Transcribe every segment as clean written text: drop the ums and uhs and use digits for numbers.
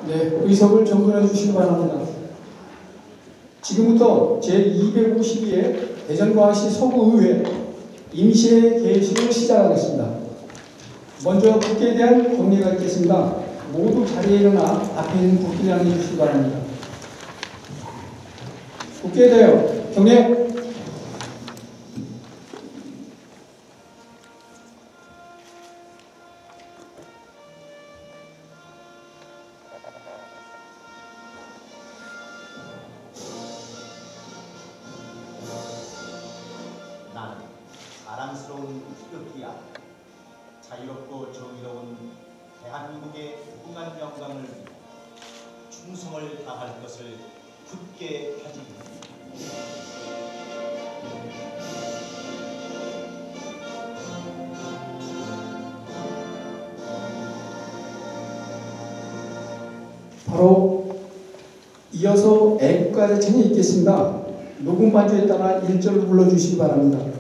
네, 의석을 정돈해 주시기 바랍니다. 지금부터 제252회 대전광역시 서구의회 임시회 개회식을 시작하겠습니다. 먼저 국회에 대한 경례가 있겠습니다. 모두 자리에 일어나 앞에 있는 국회를 향해 주시기 바랍니다. 국회에 대하여 경례. 나는 사랑스러운 태극기야. 자유롭고 정의로운 대한민국의 무궁한 영광을 위해 충성을 다할 것을 굳게 다짐합니다. 바로 이어서 애국가 대찬이 있겠습니다. 녹음 반주에 따라 1절을 불러주시기 바랍니다.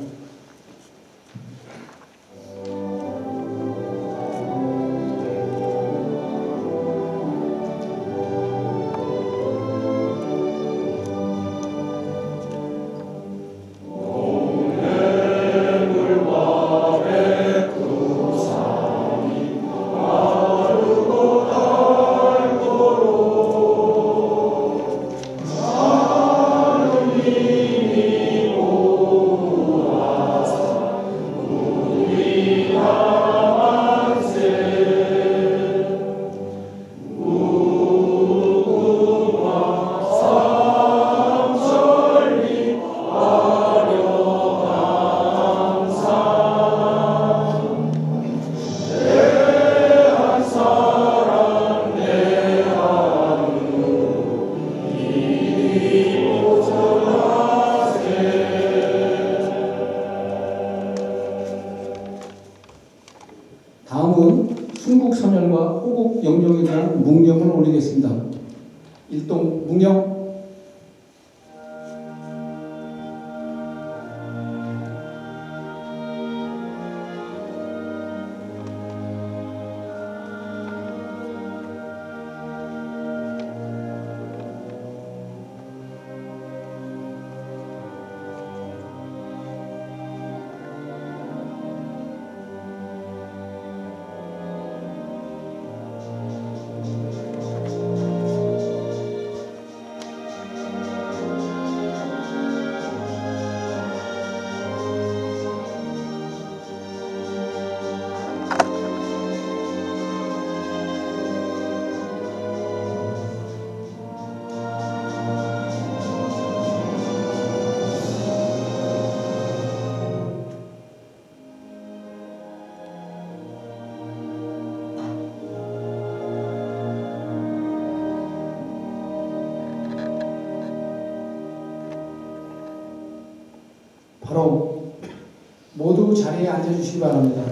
다음은 순국선열과 호국영령에 대한 묵념을 올리겠습니다. 일동 묵념. 바로 모두 자리에 앉아주시기 바랍니다.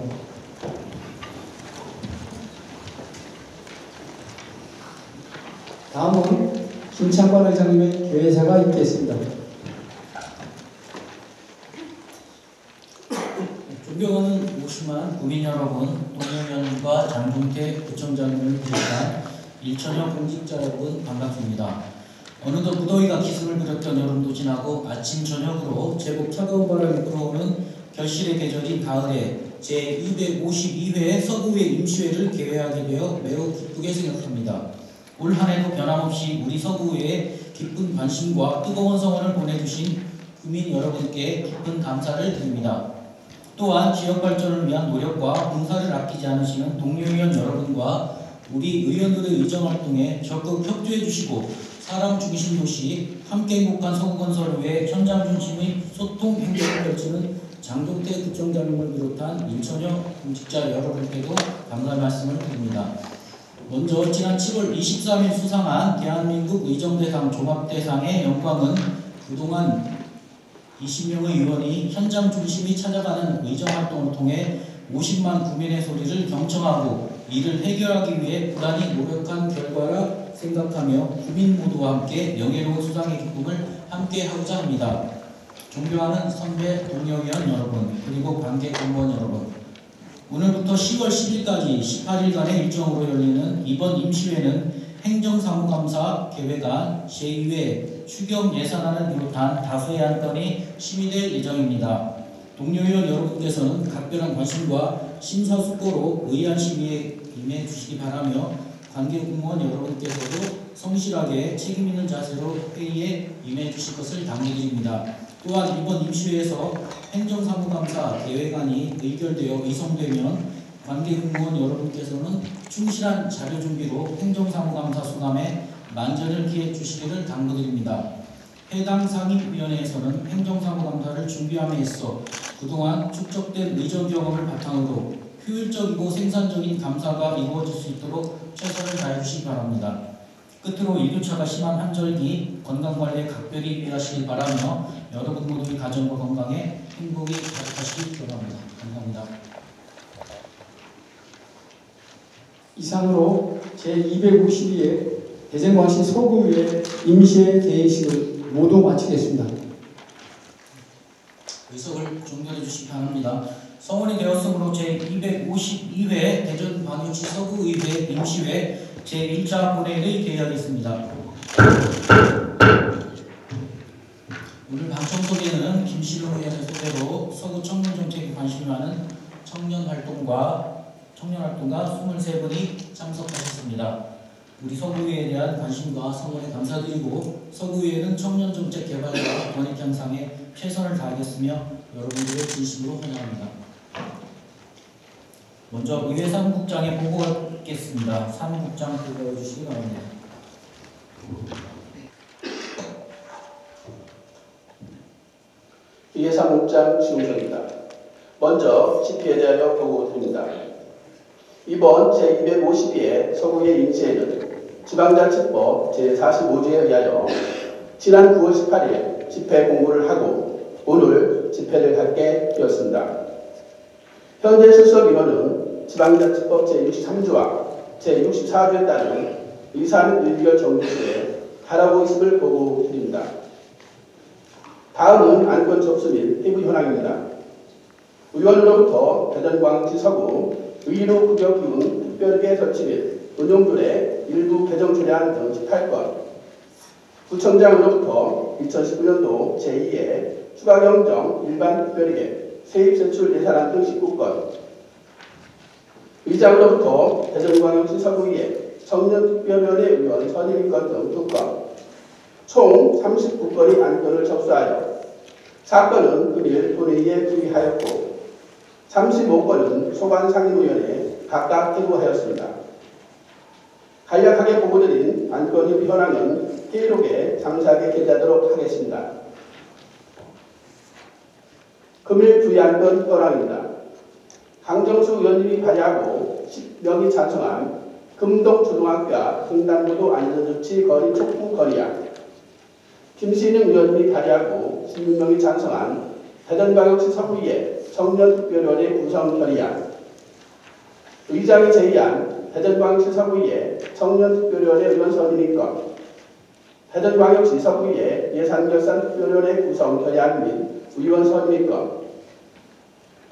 다음은 김창관 의장님의 개회사가 있겠습니다. 존경하는 무심한 국민 여러분, 동료위원과 장종태 구청장님을 비롯한 일천여 공직자 여러분 반갑습니다. 어느덧 무더위가 기승을 부렸던 여름도 지나고 아침 저녁으로 제법 차가운 바람이 불어오는 결실의 계절인 가을에 제252회 서구회 임시회를 개회하게 되어 매우 기쁘게 생각합니다. 올 한해도 변함없이 우리 서구회에 깊은 관심과 뜨거운 성원을 보내주신 국민 여러분께 깊은 감사를 드립니다. 또한 지역 발전을 위한 노력과 봉사를 아끼지 않으시는 동료위원 여러분과 우리 의원들의 의정활동에 적극 협조해 주시고 사람 중심 도시 함께 행복한 서구건설을 위해 현장 중심의 소통 행동을 펼치는 장종태 구청장님을 비롯한 일천여 공직자 여러분께도 감사의 말씀을 드립니다. 먼저 지난 7월 23일 수상한 대한민국 의정대상 종합대상의 영광은 그동안 20명의 의원이 현장 중심이 찾아가는 의정활동을 통해 50만 국민의 소리를 경청하고 이를 해결하기 위해 부단히 노력한 결과라 생각하며 국민 모두와 함께 명예로운 수상의 기쁨을 함께 하고자 합니다. 존경하는 선배 동료위원 여러분, 그리고 관계 공무원 여러분, 오늘부터 10월 10일까지 18일간의 일정으로 열리는 이번 임시회는 행정사무감사 계획안 제2회 추경 예산안을 비롯한 다수의 안건이 심의될 예정입니다. 동료 의원 여러분께서는 각별한 관심과 심사숙고로 의안 심의에 임해 주시기 바라며 관계 공무원 여러분께서도 성실하게 책임있는 자세로 회의에 임해 주실 것을 당부드립니다. 또한 이번 임시회에서 행정사무감사 계획안이 의결되어 의송되면 관계 공무원 여러분께서는 충실한 자료 준비로 행정사무감사 수감에 만전을 기해 주시기를 당부드립니다. 해당 상임위원회에서는 행정사무감사를 준비함에 있어 그동안 축적된 의전 경험을 바탕으로 효율적이고 생산적인 감사가 이루어질 수 있도록 최선을 다해 주시기 바랍니다. 끝으로 일교차가 심한 한절기 건강관리에 각별히 유의하시길 바라며 여러분 모두의 가정과 건강에 행복이 가득하시길 바랍니다. 감사합니다. 이상으로 제252회 대전광시 서구의회 임시회 개회식을 모두 마치겠습니다. 의석을 종결해 주시기 바랍니다. 성원이 되었으므로 제252회 대전광역시 서구의회 임시회 제1차 본회의를 개회하겠습니다. 오늘 방청석에는 김시로 의원의 소개로 서구 청년 정책에 관심이 많은 청년활동가 23분이 참석하셨습니다. 우리 서구의회에 대한 관심과 성원에 감사드리고 서구의회는 청년정책 개발과 권익 향상에 최선을 다하겠으며 여러분들의 진심으로 환영합니다. 먼저 의회 사무국장의 보고가 있겠습니다. 사무국장 보고해 주시기 바랍니다. 의회 사무국장 지웅석입니다. 먼저 집회에 대하여 보고드립니다. 이번 제252회 서구의회 임시회는 지방자치법 제45조에 의하여 지난 9월 18일 집회 공고를 하고 오늘 집회를 갖게 되었습니다. 현재 출석 인원은 지방자치법 제63조와 제64조에 따른 의사는 의결 정도수에 달하고 있음을 보고드립니다. 다음은 안건 접수 및 회부 현황입니다. 의원으로부터 대전광역시 서구 의료 급여 기운 특별계 설치 및 운용조례 일부 개정 조례안 등 18건, 구청장으로부터 2019년도 제2회 추가경정 일반 특별계 세입세출 예산안 등 19건, 의장으로부터 대전광역시 서구의회 청년특별위원회 의원 선임인건 등 2건, 총 39건의 안건을 접수하여 사건은 금일 본회의에 부의하였고 35건은 소관상임위원회에 각각 회부하였습니다. 간략하게 보고드린 안건의 현황은 회의록에 상세하게 게재하도록 하겠습니다. 금일 부의안건 현황입니다. 강정수 의원님이 발의하고 10명이 찬성한 금동초등학교와 횡단보도 안전조치 거리 촉구 거리안, 김신영 의원님이 발의하고 16명이 찬성한 대전광역시 서구의회 청년특별위원회 구성 결의안, 의장이 제의한 대전광역시 서구의회 청년특별위원회 의원 선임인건, 대전광역시 서구의회 예산결산특별위원회 구성 결의안 및 의원 선임인건,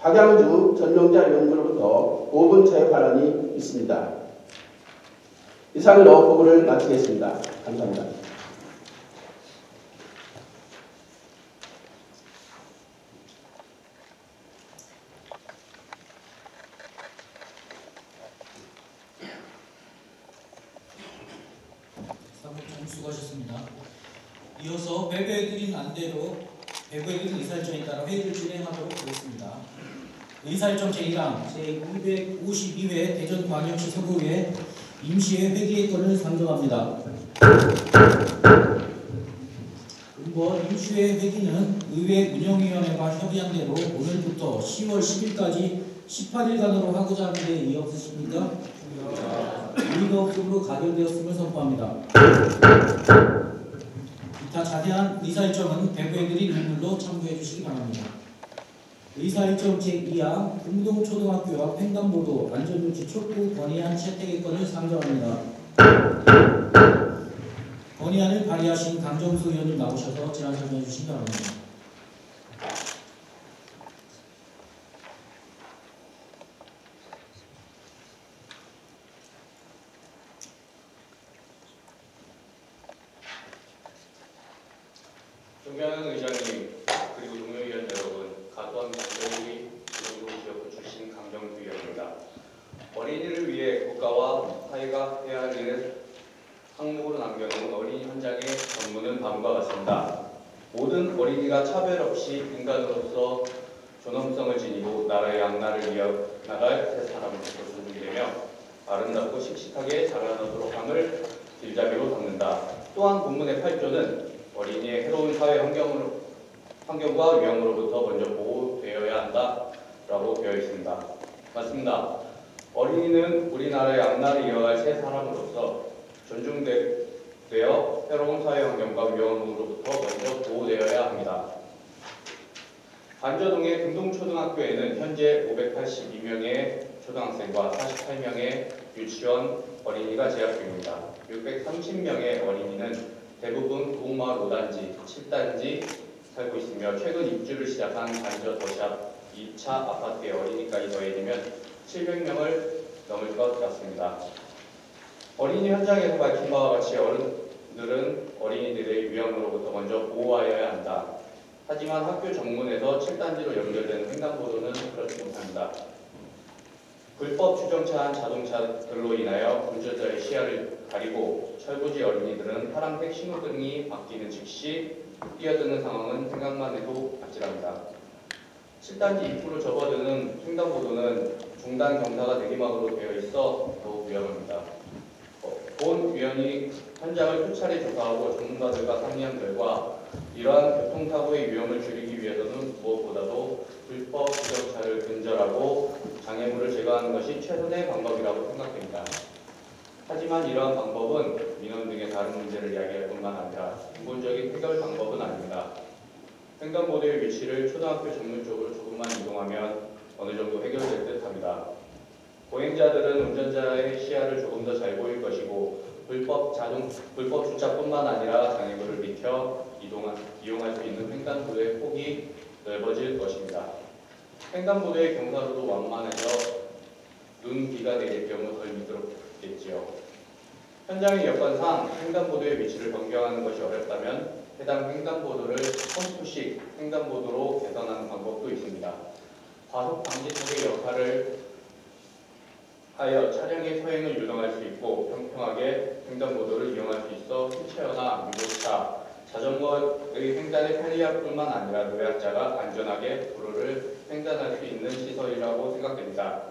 박양주 전명자 의원으로부터 5분 자유 발언이 있습니다. 이상으로 보고를 마치겠습니다. 감사합니다. 사무국장 수고하셨습니다. 이어서 배부해드린 안대로 배부해드린 의사일정에 따라 회의를 진행하도록 하겠습니다. 의사일정 제1항 제252회 대전광역시 서구의회 임시회 회기의 건을 상정합니다. 이번 임시회 회기는 의회 운영위원회가 협의한 대로 오늘부터 10월 10일까지 18일간으로 하고자 하는데 이의 없으십니까? 의의가 없음으로 가결되었음을 선포합니다. 이타 자세한 의사일정은 배부해드린 인물로 참고해 주시기 바랍니다. 의사일정 제2항 금동초등학교와 횡단보도 안전조치 촉구 건의안 채택의 건을 상정합니다. 건의안을 발의하신 강정수 의원님 나오셔서 제안 설명해 주시기 바랍니다. 김영현 의장님 그리고 동료위원 여러분, 가수한 강정희 기독교기업부 출신 강정수 위원입니다. 어린이를 위해 국가와 사회가 해야 할 일을 항목으로 남겨놓은 어린이 현장의 전문은 다음과 같습니다. 모든 어린이가 차별 없이 인간으로서 존엄성을 지니고 나라의 앞날을 이어나갈 새 사람으로서 존중되며 아름답고 씩씩하게 자라나도록 함을 길잡이로 담는다. 또한 본문의 8조는 어린이의 해로운 사회 환경과 위험으로부터 먼저 보호되어야 한다라고 되어 있습니다. 맞습니다. 어린이는 우리나라의 앞날을 이어갈 새 사람으로서 존중되어 새로운 사회 환경과 위험으로부터 먼저 보호되어야 합니다. 반저동의 금동초등학교에는 현재 582명의 초등학생과 48명의 유치원 어린이가 재학 중입니다. 630명의 어린이는 대부분 구옥마을 5단지, 7단지 살고 있으며 최근 입주를 시작한 반저 더샵 2차 아파트의 어린이까지 더해지면 700명을 넘을 것 같습니다. 어린이 현장에서 밝힌 바와 같이 어른들은 어린이들의 위험으로부터 먼저 보호하여야 한다. 하지만 학교 정문에서 7단지로 연결되는 횡단보도는 그렇지 못합니다. 불법 주정차한 자동차들로 인하여 운전자의 시야를 가리고 철부지 어린이들은 파란색 신호등이 바뀌는 즉시 뛰어드는 상황은 생각만 해도 아찔합니다. 7단지 입구로 접어드는 횡단보도는 중단 경사가 내리막으로 되어 있어 더욱 위험합니다. 본 위원이 현장을 수차례 조사하고 전문가들과 상의한 결과 이러한 교통사고의 위험을 줄이기 위해서는 무엇보다도 불법 주정차를 근절하고 장애물을 제거하는 것이 최선의 방법이라고 생각됩니다. 하지만 이러한 방법은 민원 등의 다른 문제를 이야기할 뿐만 아니라 근본적인 해결 방법은 아닙니다. 횡단보도의 위치를 초등학교 정문 쪽으로 조금만 이동하면 어느 정도 해결될 듯합니다. 보행자들은 운전자의 시야를 조금 더 잘 보일 것이고 불법 주차뿐만 아니라 장애물을 익혀 이용할 수 있는 횡단보도의 폭이 넓어질 것입니다. 횡단보도의 경사로도 완만해서 눈, 비가 내릴 경우 덜 미끄럽겠지요. 현장의 여건상 횡단보도의 위치를 변경하는 것이 어렵다면 해당 횡단보도를 펌프식 횡단보도로 개선하는 방법도 있습니다. 과속 방지턱의 역할을 하여 차량의 서행을 유도할 수 있고 평평하게 횡단보도를 이용할 수 있어 휠체어나 유모차, 자전거의 횡단의 편리함뿐만 아니라 노약자가 안전하게 도로를 횡단할 수 있는 시설이라고 생각됩니다.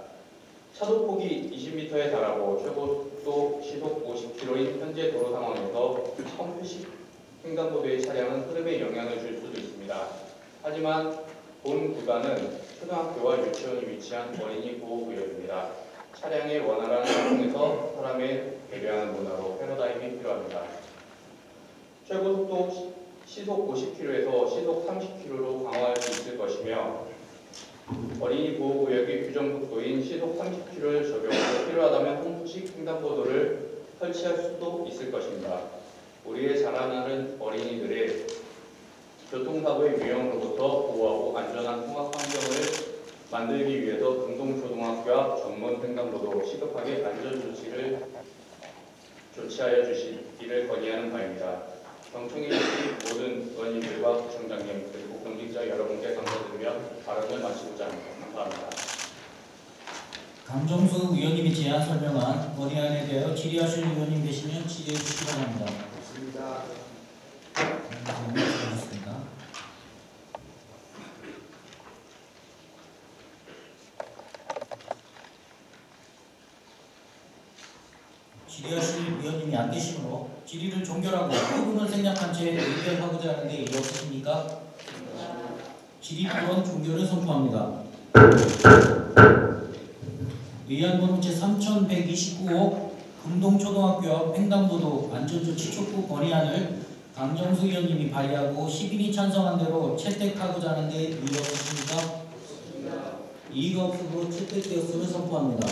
차도폭이 20m에 달하고 최고속 시속 50km인 현재 도로 상황에서 펌프식 횡단보도의 차량은 흐름에 영향을 줄 수도 있습니다. 하지만 본 구간은 초등학교와 유치원이 위치한 어린이 보호구역입니다. 차량의 원활한 사용에서 사람의 배려하는 문화로 패러다임이 필요합니다. 최고 속도 시속 50km에서 시속 30km로 강화할 수 있을 것이며 어린이 보호구역의 규정 속도인 시속 30km를 적용하고 필요하다면 홈식 횡단보도를 설치할 수도 있을 것입니다. 우리의 자라나는 어린이들의 교통사고의 위험으로부터 보호하고 안전한 통학 환경을 만들기 위해서 금동초등학교 앞 전문 횡단보도 시급하게 안전조치를 조치하여 주시기를 건의하는 바입니다. 경청해 주신 모든 의원님들과 구청장님 그리고 공직자 여러분께 감사드리며 발언을 마치고자 합니다. 감사합니다. 강정수 위원님이 제안 설명한 건의안에 대하여 질의하실 위원님 계시면 질의해 주시기 바랍니다. 맞습니다. 수고하셨습니다. 질의하실 위원님이 안 계시므로 질의를 종결하고 부분을 생략한 채 의결하고자 하는데 일 없으십니까? 질의 불원 종결을 선포합니다. 의안번호 제3129호 금동초등학교 앞 횡단보도 안전조치 촉구 건의안을 강정수 위원님이 발의하고 10인이 찬성한 대로 채택하고자 하는데 이의가 없으십니까? 이의가 없으므로 채택되었음을 선포합니다.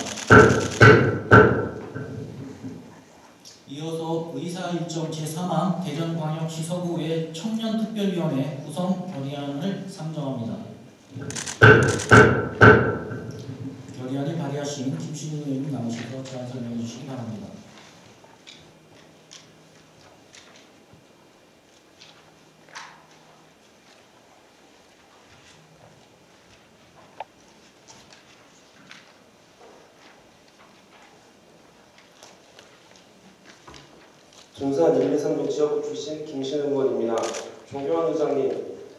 이어서 의사일정 제3항 대전광역시 서구의 청년특별위원회 구성 결의안을 상정합니다. 결의안을 발의하신 김신우 의원님 나오셔서 제안 설명해 주시기 바랍니다. 군산 1, 2, 3동 지역구 출신 김신우 의원입니다. 존경하는 의장님,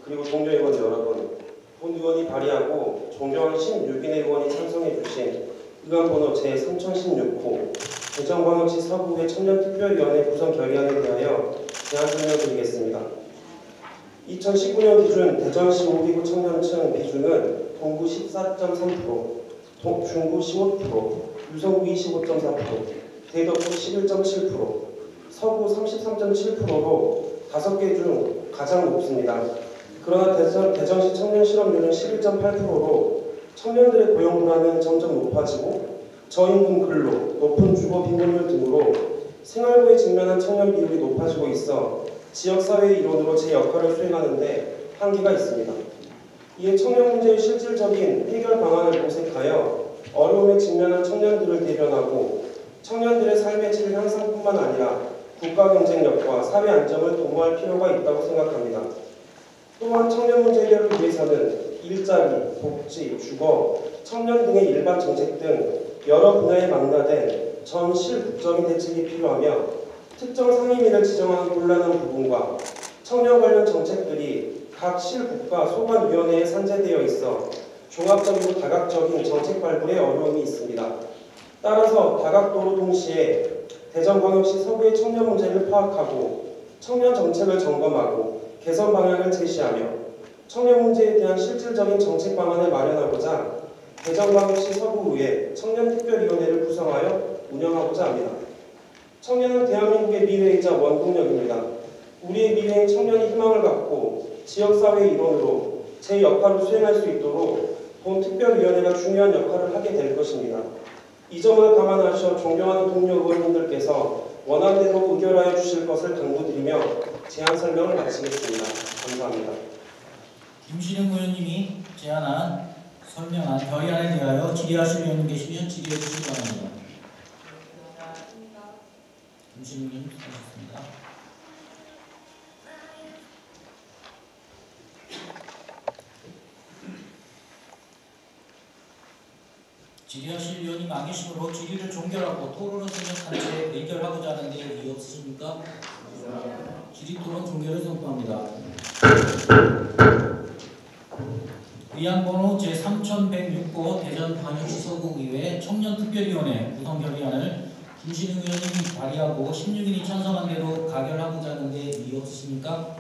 그리고 동료 의원 여러분, 본 의원이 발의하고 존경하는 16인의 의원이 찬성해 주신 의안번호 제3016호 대전광역시 서구의 청년특별위원회 구성 결의안에 대하여 제안 설명드리겠습니다. 2019년 기준 대전시 5기구 청년층 비중은 동구 14.3%, 중구 15%, 유성구 25.4%, 대덕구 11.7%, 서구 33.7%로 5개 중 가장 높습니다. 그러나 대전시 청년 실업률은 11.8%로 청년들의 고용 불안은 점점 높아지고 저임금 근로, 높은 주거 빈곤율 등으로 생활고에 직면한 청년 비율이 높아지고 있어 지역사회의 일원으로 제 역할을 수행하는데 한계가 있습니다. 이에 청년 문제의 실질적인 해결 방안을 모색하여 어려움에 직면한 청년들을 대변하고 청년들의 삶의 질 향상뿐만 아니라 국가 경쟁력과 사회 안정을 도모할 필요가 있다고 생각합니다. 또한 청년 문제 해결을 위해서는 일자리, 복지, 주거, 청년 등의 일반 정책 등 여러 분야에 망라된 전 실국적인 대책이 필요하며 특정 상임위를 지정하는 곤란한 부분과 청년 관련 정책들이 각 실국가 소관위원회에 산재되어 있어 종합적이고 다각적인 정책 발굴에 어려움이 있습니다. 따라서 다각도로 동시에 대전광역시 서구의 청년 문제를 파악하고 청년 정책을 점검하고 개선 방향을 제시하며 청년 문제에 대한 실질적인 정책 방안을 마련하고자 대전광역시 서구의회 청년특별위원회를 구성하여 운영하고자 합니다. 청년은 대한민국의 미래이자 원동력입니다. 우리의 미래인 청년이 희망을 갖고 지역사회의 일원으로 제 역할을 수행할 수 있도록 본 특별위원회가 중요한 역할을 하게 될 것입니다. 이 점을 감안하셔 존경하는 동료 의원님들께서 원안대로 의결하여 주실 것을 당부드리며 제안 설명을 마치겠습니다. 감사합니다. 김신영 의원님이 설명한 결의안에 대하여 질의하실 의원님 계시면 질의해 주시기 바랍니다. 김신영 의원님 수고하셨습니다. 질의하실 의원님 안 계시므로 질의를 종결하고 토론을 생략한 채 의결하고자 하는데 이의 없으십니까? 질의 토론 종결을 선포합니다. 의안번호 제3106호 대전광역시 서구의회 청년특별위원회 구성 결의안을 김신우 의원님이 발의하고 16인이 찬성한 대로 가결하고자 하는데 이의 없으십니까?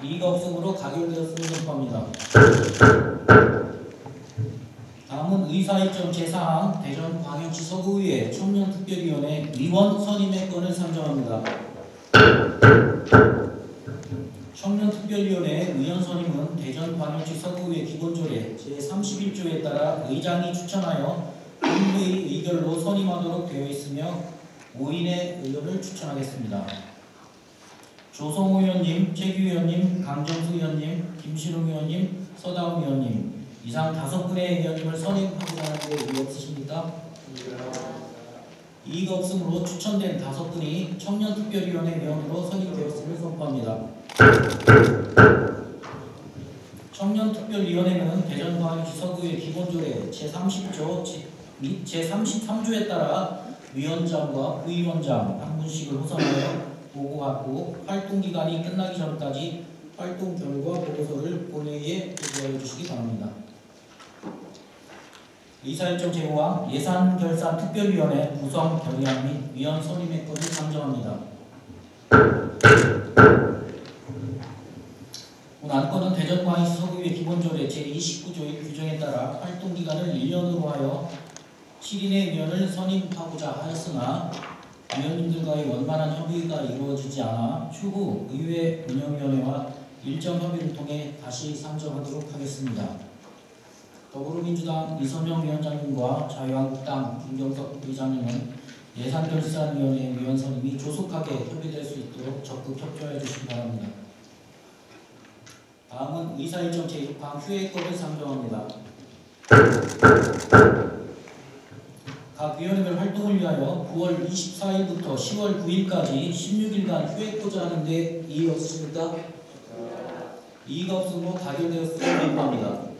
이의가 없으므로 가결되었음을 선포합니다. 다음은 의사일정 제4항 대전광역시 서구의회 청년특별위원회 위원 선임의 건을 상정합니다. 청년특별위원회 의원 선임은 대전광역시 서구의회 기본조례 제31조에 따라 의장이 추천하여 본회의 의결로 선임하도록 되어 있으며 5인의 의원을 추천하겠습니다. 조성호 의원님, 최규 의원님, 강정수 의원님, 김신웅 의원님, 서다운 의원님 이상 5분의 의원님을 선임하고자 하는데 이의 없으십니까? 이의가 없으므로 추천된 5분이 청년특별위원회 위원으로 선임되었음을 선포합니다. 청년특별위원회는 대전광역시 서구의 기본조례 제30조 및 제33조에 따라 위원장과 부위원장 한 분씩을 호선하여 보고하고 활동기간이 끝나기 전까지 활동 결과 보고서를 본회의에 제출하여 주시기 바랍니다. 의사일정 제5항 예산결산특별위원회 구성 결의안 및 위원 선임의 건을 상정합니다. 본 안건은 대전광역시 서구의회 기본조례 제29조의 규정에 따라 활동기간을 1년으로 하여 7인의 위원을 선임하고자 하였으나 위원님들과의 원만한 협의가 이루어지지 않아 추후 의회 운영위원회와 일정 협의를 통해 다시 상정하도록 하겠습니다. 더불어민주당 이선영 위원장님과 자유한국당 김경석 의장님은 예산결산위원회 위원 선임이 조속하게 협의될 수 있도록 적극 협조해 주시기 바랍니다. 다음은 의사일정 제6항 휴회권을 상정합니다. 각 위원회별 활동을 위하여 9월 24일부터 10월 9일까지 16일간 휴회코자 하는데 이의 없으십니까? 이의가 없으므로 가결되었음을 선포합니다.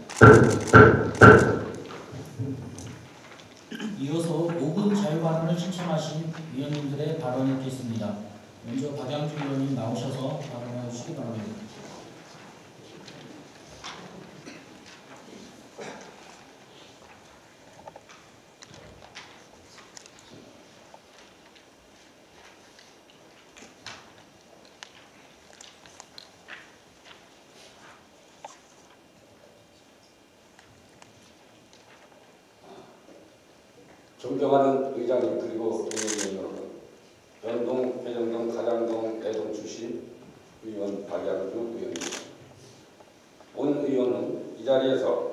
이어서 5분 자유발언을 신청하신 위원님들의 발언이 있겠습니다. 먼저 박양준 의원님 나오셔서 발언해 주시기 바랍니다. 존경하는 의장님 그리고 동료의원 여러분, 연동, 배정동, 가장동, 내동 출신 의원 박양주 의원입니다. 본 의원은 이 자리에서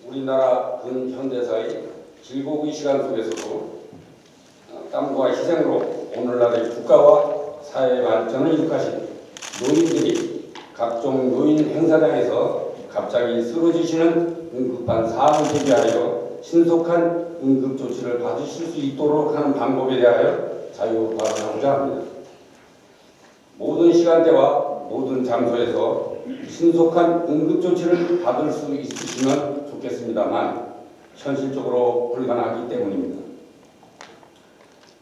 우리나라 근현대사의 길고의 시간 속에서도 땀과 희생으로 오늘날의 국가와 사회 발전을 이룩하신 노인들이 각종 노인 행사장에서 갑자기 쓰러지시는 응급한 사항을 대비하여 신속한 응급 조치를 받으실 수 있도록 하는 방법에 대하여 자유 발언하고자 합니다. 모든 시간대와 모든 장소에서 신속한 응급 조치를 받을 수 있으시면 좋겠습니다만 현실적으로 불가능하기 때문입니다.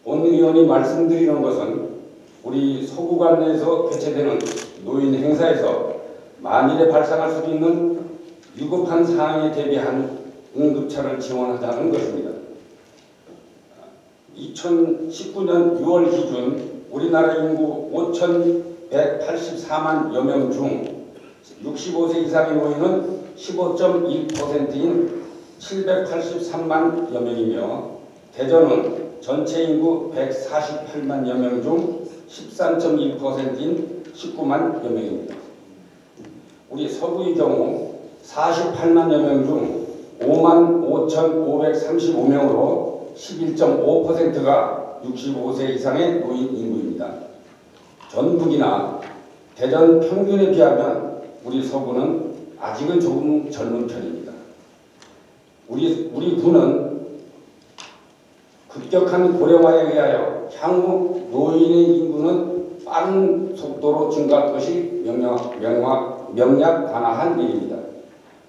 본 의원이 말씀드리는 것은 우리 서구관 내에서 개최되는 노인 행사에서 만일에 발생할 수 있는 위급한 상황에 대비한 응급차를 지원하자는 것입니다. 2019년 6월 기준 우리나라 인구 5,184만여 명 중 65세 이상의 노인은 15.1%인 783만여 명이며 대전은 전체 인구 148만여 명 중 13.1%인 19만여 명입니다. 우리 서구의 경우 48만여 명 중 55,535명으로 11.5%가 65세 이상의 노인 인구입니다. 전북이나 대전 평균에 비하면 우리 서구는 아직은 조금 젊은 편입니다. 우리 군은 급격한 고령화에 의하여 향후 노인의 인구는 빠른 속도로 증가할 것이 명약 관화한 일입니다.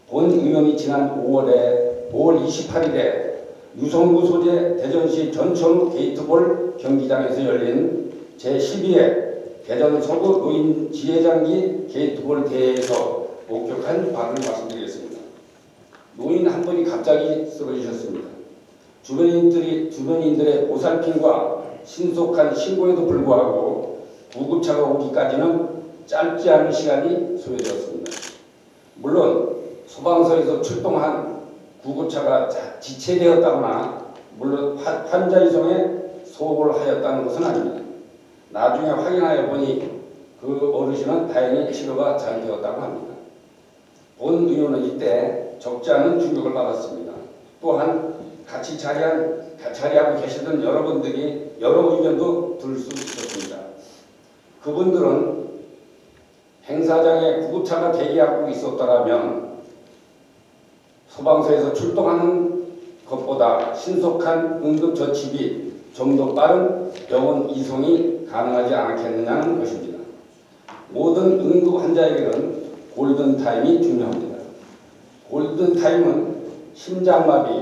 본 의원이 지난 5월 28일에 유성구 소재 대전시 전천후 게이트볼 경기장에서 열린 제12회 대전 서구 노인 지혜장기 게이트볼 대회에서 목격한 바를 말씀드리겠습니다. 노인 한 분이 갑자기 쓰러지셨습니다. 주변인들의 보살핌과 신속한 신고에도 불구하고 구급차가 오기까지는 짧지 않은 시간이 소요되었습니다. 물론 소방서에서 출동한 구급차가 지체되었다거나 물론 환자 이송에 소홀 하였다는 것은 아닙니다. 나중에 확인하여 보니 그 어르신은 다행히 치료가 잘 되었다고 합니다. 본 의원은 이때 적지 않은 충격을 받았습니다. 또한 같이 자리하고 계시던 여러분들이 여러 의견도 들 수 있었습니다. 그분들은 행사장에 구급차가 대기하고 있었더라면 소방서에서 출동하는 것보다 신속한 응급처치 및 좀 더 빠른 병원 이송이 가능하지 않겠느냐는 것입니다. 모든 응급 환자에게는 골든타임이 중요합니다. 골든타임은 심장마비,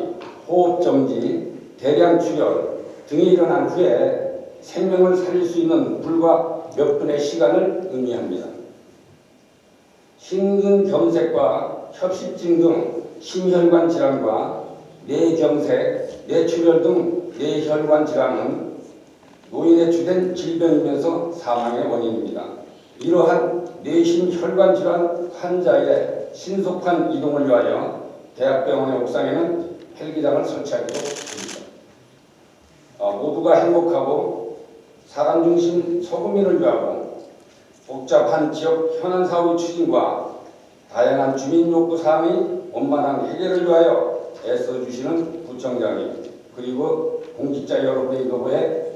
호흡정지, 대량출혈 등이 일어난 후에 생명을 살릴 수 있는 불과 몇 분의 시간을 의미합니다. 심근경색과 협심증 등 심혈관 질환과 뇌경색, 뇌출혈 등 뇌혈관 질환은 노인의 주된 질병이면서 사망의 원인입니다. 이러한 뇌심혈관 질환 환자의 신속한 이동을 위하여 대학병원의 옥상에는 헬기장을 설치하기로 합니다. 모두가 행복하고 사람 중심 서구민을 위하고 복잡한 지역 현안 사업의 추진과 다양한 주민 욕구 사항의 원만한 해결을 위하여 애써주시는 구청장님 그리고 공직자 여러분의 노고에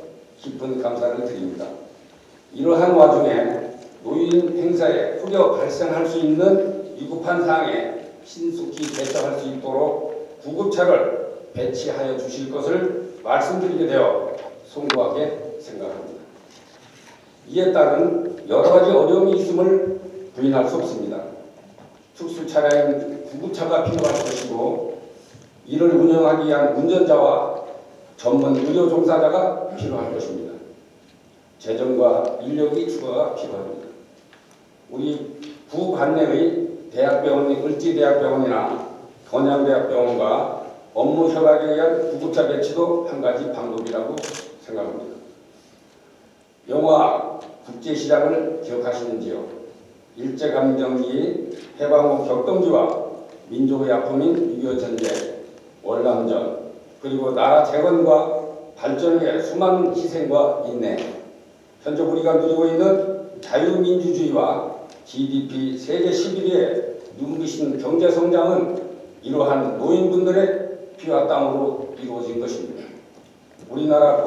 깊은 감사를 드립니다. 이러한 와중에 노인 행사에 후려 발생할 수 있는 위급한 사항에 신속히 대처할 수 있도록 구급차를 배치하여 주실 것을 말씀드리게 되어 송구하게 생각합니다. 이에 따른 여러 가지 어려움이 있음을 부인할 수 없습니다. 특수 차량인 구급차가 필요할 것이고 이를 운영하기 위한 운전자와 전문 의료 종사자가 필요할 것입니다. 재정과 인력이 추가가 필요합니다. 우리 구관내의 대학병원인 을지대학병원이나 건양대학병원과 업무 협약에 의한 구급차 배치도 한 가지 방법이라고 생각합니다. 영화 국제시장을 기억하시는지요? 일제감정기 해방 후 격동지와 민족의 아픔인 6.25 전쟁, 월남전, 그리고 나라 재건과 발전을 위해 수많은 희생과 인내, 현재 우리가 누리고 있는 자유민주주의와 GDP 세계 11위의 눈부신 경제성장은 이러한 노인분들의 피와 땀으로 이루어진 것입니다. 우리나라는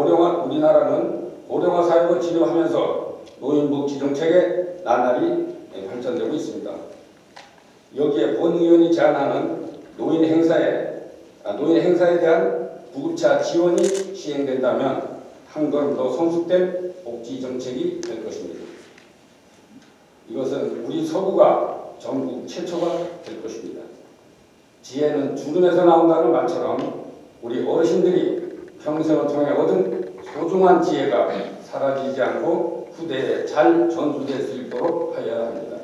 고령화 사회로 진입하면서 노인복지 정책에 나날이 발전되고 있습니다. 여기에 본 의원이 제안하는 노인 행사에 대한 구급차 지원이 시행된다면 한 걸음 더 성숙된 복지 정책이 될 것입니다. 이것은 우리 서구가 전국 최초가 될 것입니다. 지혜는 주름에서 나온다는 말처럼 우리 어르신들이 평생을 통해 얻은 소중한 지혜가 사라지지 않고 후대에 잘 전수될 수 있도록 하여야 합니다.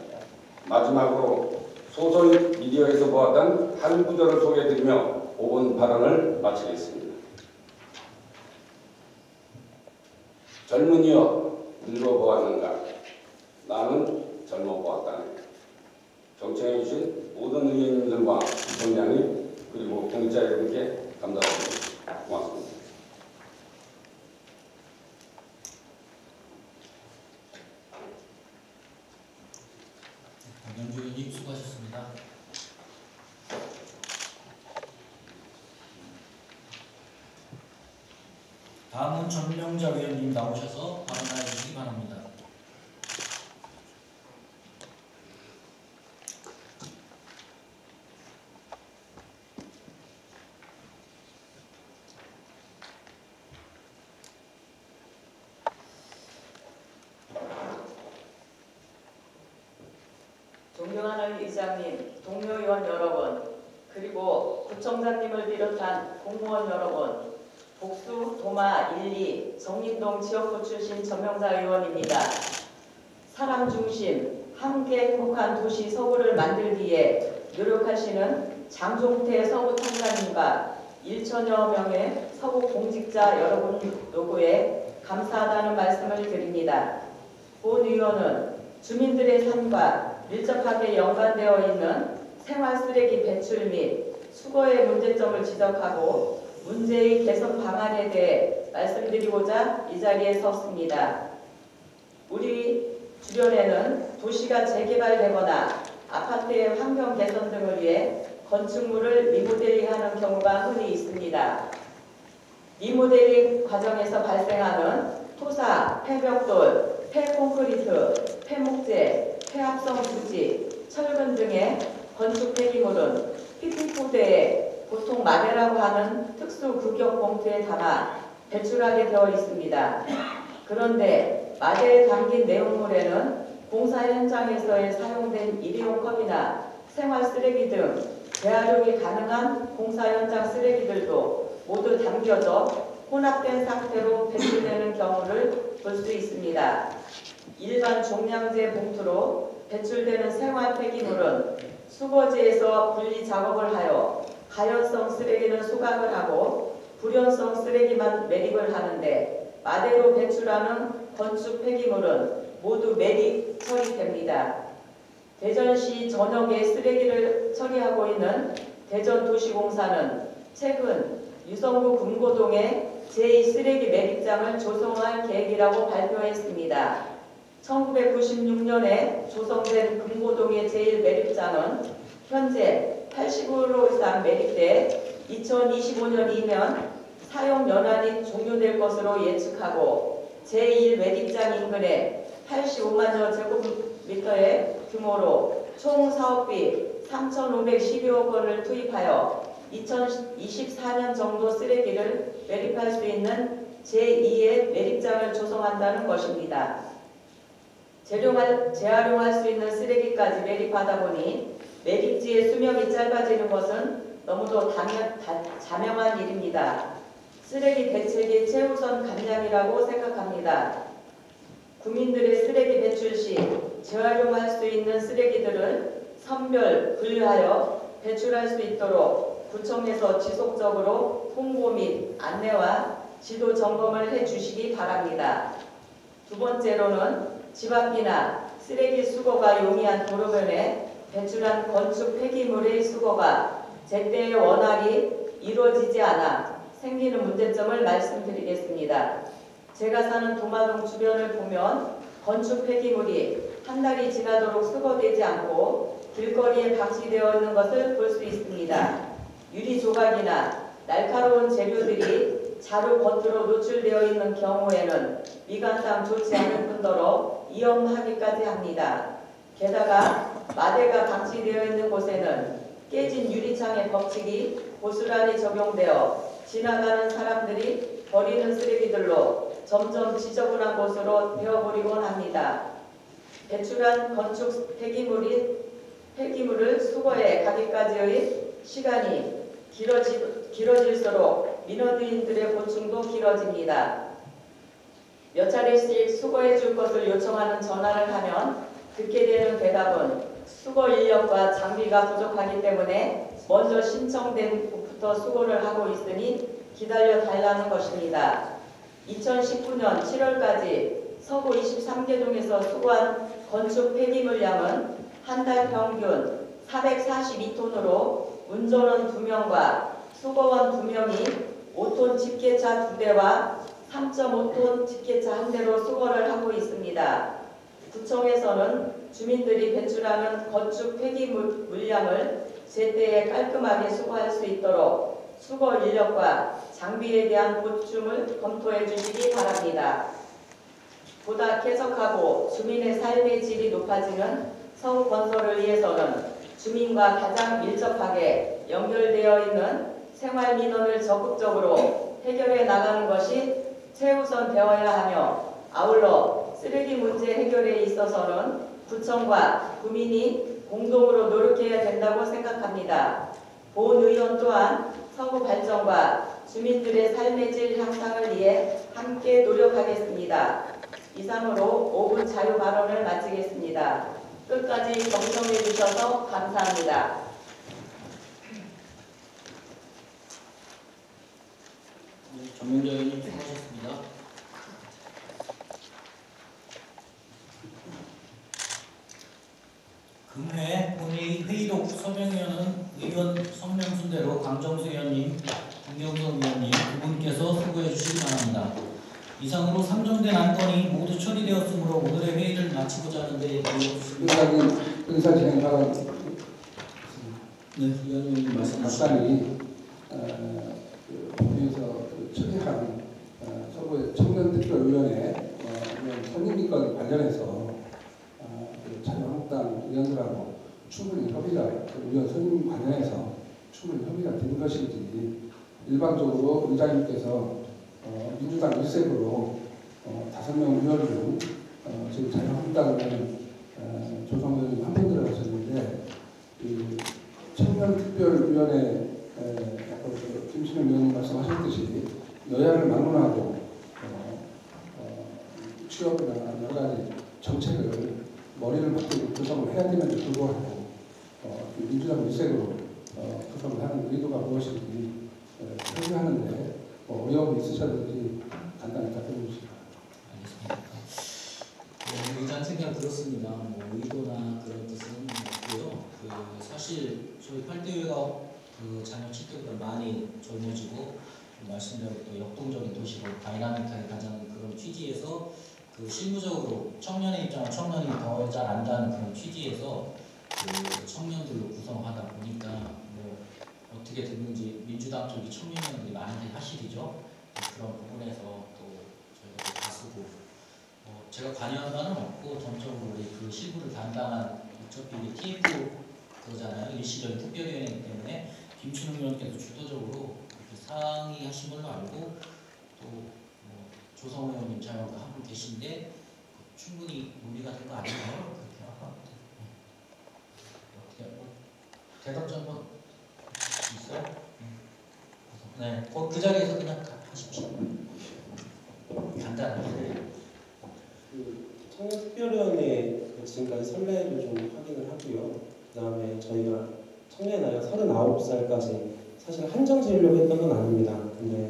마지막으로 소설 미디어에서 보았던 한 구절을 소개해드리며 오분 발언을 마치겠습니다. 젊은이여 늙어보았는가? 나는 젊어보았다네. 경청해주신 모든 의원님들과 시청자님 그리고 공직자 여러분께 감사드립니다. 고맙습니다. 박영주 의원님 수고하셨습니다. 다음은 전명자 의원님 나오셔서 발언해 주시기 바랍니다. 존경하는 의장님, 동료 의원 여러분, 그리고 구청장님을 비롯한 공무원 여러분, 복수, 도마, 일리, 정림동 지역구 출신 전명자 의원입니다. 사람 중심, 함께 행복한 도시 서구를 만들기 위해 노력하시는 장종태 서구청장님과 1천여 명의 서구 공직자 여러분 요구에 감사하다는 말씀을 드립니다. 본 의원은 주민들의 삶과 밀접하게 연관되어 있는 생활 쓰레기 배출 및 수거의 문제점을 지적하고 문제의 개선 방안에 대해 말씀드리고자 이 자리에 섰습니다. 우리 주변에는 도시가 재개발되거나 아파트의 환경 개선 등을 위해 건축물을 리모델링하는 경우가 흔히 있습니다. 리모델링 과정에서 발생하는 토사, 폐벽돌, 폐콘크리트, 폐목재, 폐합성 부지, 철근 등의 건축 폐기물은 PP포대에 보통 마대라고 하는 특수 규격 봉투에 담아 배출하게 되어 있습니다. 그런데 마대에 담긴 내용물에는 공사 현장에서의 사용된 일회용 컵이나 생활 쓰레기 등 재활용이 가능한 공사 현장 쓰레기들도 모두 담겨져 혼합된 상태로 배출되는 경우를 볼 수 있습니다. 일반 종량제 봉투로 배출되는 생활 폐기물은 수거지에서 분리 작업을 하여 가연성 쓰레기는 소각을 하고 불연성 쓰레기만 매립을 하는데 마대로 배출하는 건축 폐기물은 모두 매립 처리됩니다. 대전시 전역에 쓰레기를 처리하고 있는 대전도시공사는 최근 유성구 금고동에 제2쓰레기 매립장을 조성할 계획이라고 발표했습니다. 1996년에 조성된 금고동의 제1매립장은 현재 80% 이상 매립돼 2025년이면 사용 연한이 종료될 것으로 예측하고 제1매립장 인근에 85만여 제곱미터의 규모로 총 사업비 3,512억 원을 투입하여 2024년 정도 쓰레기를 매립할 수 있는 제2의 매립장을 조성한다는 것입니다. 재활용할 수 있는 쓰레기까지 매립하다 보니 매립지의 수명이 짧아지는 것은 너무도 자명한 일입니다. 쓰레기 대책이 최우선 감량이라고 생각합니다. 구민들의 쓰레기 배출 시 재활용할 수 있는 쓰레기들을 선별, 분류하여 배출할 수 있도록 구청에서 지속적으로 홍보 및 안내와 지도 점검을 해주시기 바랍니다. 두 번째로는 집 앞이나 쓰레기 수거가 용이한 도로변에 배출한 건축 폐기물의 수거가 제때에 원활히 이루어지지 않아 생기는 문제점을 말씀드리겠습니다. 제가 사는 도마동 주변을 보면 건축 폐기물이 한 달이 지나도록 수거되지 않고 길거리에 방치되어 있는 것을 볼 수 있습니다. 유리 조각이나 날카로운 재료들이 자루 겉으로 노출되어 있는 경우에는 미관상 좋지 않을 뿐더러 위험하기까지 합니다. 게다가 마대가 방치되어 있는 곳에는 깨진 유리창의 법칙이 고스란히 적용되어 지나가는 사람들이 버리는 쓰레기들로 점점 지저분한 곳으로 되어버리곤 합니다. 배출한 건축 폐기물을 수거해 가기까지의 시간이 길어질수록 민원인들의 고충도 길어집니다. 몇 차례씩 수거해 줄 것을 요청하는 전화를 하면 듣게 되는 대답은 수거 인력과 장비가 부족하기 때문에 먼저 신청된 곳부터 수거를 하고 있으니 기다려 달라는 것입니다. 2019년 7월까지 서구 23개동에서 수거한 건축 폐기물 양은 한 달 평균 442톤으로 운전원 2명과 수거원 2명이 5톤 집게차 2대와 3.5톤 집게차 1대로 수거를 하고 있습니다. 구청에서는 주민들이 배출하는 건축 폐기물 물량을 제때에 깔끔하게 수거할 수 있도록 수거 인력과 장비에 대한 보충을 검토해 주시기 바랍니다. 보다 쾌적하고 주민의 삶의 질이 높아지는 서구 건설을 위해서는 주민과 가장 밀접하게 연결되어 있는 생활 민원을 적극적으로 해결해 나가는 것이 최우선 되어야 하며, 아울러 쓰레기 문제 해결에 있어서는 구청과 구민이 공동으로 노력해야 된다고 생각합니다. 본 의원 또한 서구 발전과 주민들의 삶의 질 향상을 위해 함께 노력하겠습니다. 이상으로 5분 자유 발언을 마치겠습니다. 끝까지 경청해 주셔서 감사합니다. 정명재 의원님 수고하셨습니다. 금회 본회의 회의록 서명위원은 의원 성명 순대로 강정수 의원님, 김경선 의원님 두 분께서 수고해 주시기 바랍니다. 이상으로 상정된 안건이 모두 처리되었으므로 오늘의 회의를 마치고자 하는데 의사 진행 발언. 네, 의원님 말씀하시죠. 본회의에서 처리한 서구의 청년특별위원회 선임인권 관련해서 자유한국당 의원들하고 충분히 협의가 의원 선임 관련해서 충분히 협의가 된 것인지, 일반적으로 의장님께서 민주당 일색으로 5명 의원을 지금 자유한국당은 조성을 한 번 들어가셨는데, 청년특별위원회 김신영 의원님 말씀하셨듯이 여야를 막론하고 취업이나 여러 가지 정책을 머리를 박대고 구성을 해야 되는데 불구하고 민주당 일색으로 구성을 하는 의도가 무엇인지 협의하는데 어려움이 있으셨는지 간단히 답변해 주시기 바랍니다. 알겠습니다. 의장 생각 들었습니다. 의도나 그런 뜻은 없고요. 사실 저희 8대회가 작년 7대보다 많이 젊어지고 말씀대로 또 역동적인 도시로 다이나믹하게 가자는 그런 취지에서 실무적으로 청년의 입장을 청년이 더 잘 안다는 그런 취지에서 청년들로 구성하다 보니까 어떻게 됐는지 민주당 쪽이 청년들이 많은 게 사실이죠. 그런 부분에서 또 저희가 또 다수고 제가 관여한 바는 없고 전적으로 우리 실무를 담당한 어차피 TF 그거잖아요. 일시적인 특별위원회이기 때문에 김춘웅 의원께서 주도적으로 상의하신 걸로 알고 또 조성호 의원님 저희와 한 분 계신데 충분히 논의가 된 거 아닌가요? 어떻게 대답 좀 한번 있어요? 네, 그 자리에서 그냥 하십시오. 간단하게. 저희 선례도 좀 확인을 하고요. 그 다음에 저희가 청년 나이가 39살까지 사실 한정 지으려고 했던 건 아닙니다. 근데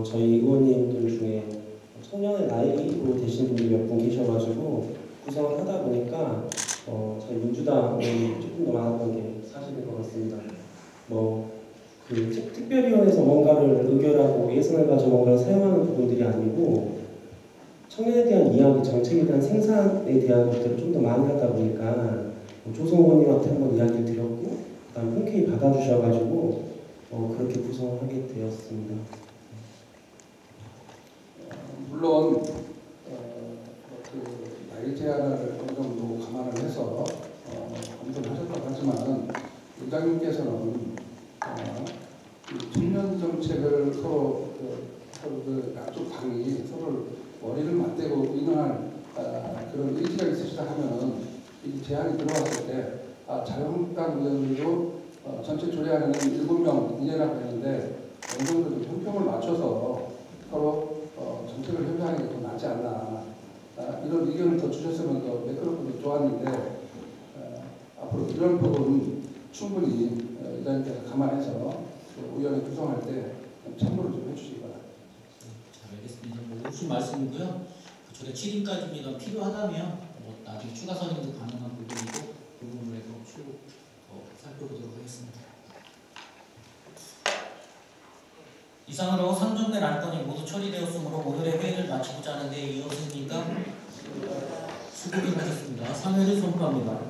저희 의원님들 중에 청년의 나이로 되신 분들이 몇 분 계셔가지고 구성을 하다 보니까 저희 민주당이 조금 더 많았던 게 사실인 것 같습니다. 그 특별위원회에서 뭔가를 의결하고 예산을 가지고 뭔가를 사용하는 부분들이 아니고 청년에 대한 이야기, 정책에 대한 생산에 대한 것들을 좀 더 많이 하다 보니까 조성 의원님한테 한번 이야기를 드렸고 그다음 흔쾌히 받아주셔가지고 그렇게 구성을 하게 되었습니다. 물론 그 나이 제한을 어느 정도 감안을 해서 검토를 하셨다고 하지만 의장님께서는 청년 정책을 서로 그 양쪽 당이 서로 머리를 맞대고 의논할 그런 의지가 있으시다 하면은 이 제안이 들어왔을 때 자유한국당 의원들도 전체 조례안에는 7명 인연하고 했는데 어느 정도 좀 형평을 맞춰서 서로 정책을 협의하는 게 더 낫지 않나 이런 의견을 더 주셨으면 더 매끄럽고 좋았는데 앞으로 이런 부분 충분히 의장님께서 감안해서 의원회 구성할 때 참고를 좀 해주시기 바랍니다. 잘 알겠습니다. 오신 말씀이고요. 그 조례 7인까지입니다. 필요하다면 나중에 추가 선임도 가능한 부분이고 그 부분을 해서 쭉 살펴보도록 하겠습니다. 이상으로 상정된 안건이 모두 처리되었으므로 오늘의 회의를 마치고자 하는데 이어집니까? 수고를 하셨습니다. 3회를 선포합니다.